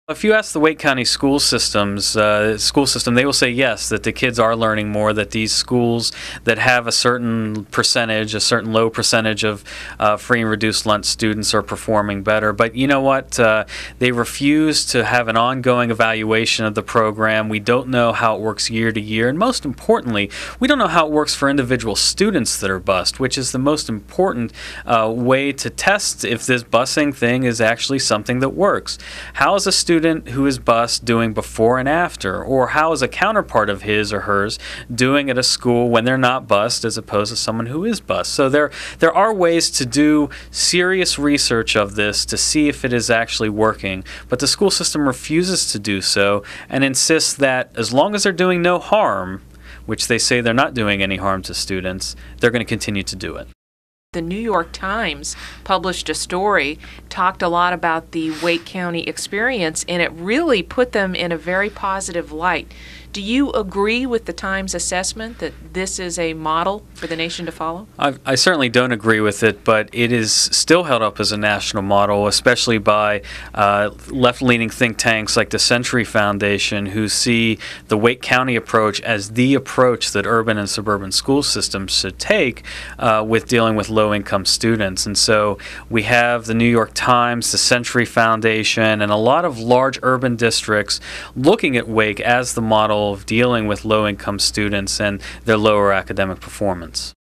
If you ask the Wake County school system, they will say yes, that the kids are learning more, that these schools that have a certain percentage, a certain low percentage of free and reduced lunch students are performing better. But you know what? They refuse to have an ongoing evaluation of the program. We don't know how it works year to year. And most importantly, we don't know how it works for individual students that are bused, which is the most important way to test if this busing thing is actually something that works. How is a student who is bused doing before and after, or how is a counterpart of his or hers doing at a school when they're not bused as opposed to someone who is bused? So there are ways to do serious research of this to see if it is actually working, but the school system refuses to do so and insists that as long as they're doing no harm, which they say they're not doing any harm to students, they're going to continue to do it. The New York Times published a story, talked a lot about the Wake County experience, and it really put them in a very positive light. Do you agree with the Times assessment that this is a model for the nation to follow? I certainly don't agree with it, but it is still held up as a national model, especially by left-leaning think tanks like the Century Foundation, who see the Wake County approach as the approach that urban and suburban school systems should take with dealing with low-income students. And so we have the New York Times, the Century Foundation, and a lot of large urban districts looking at Wake as the model of dealing with low-income students and their lower academic performance.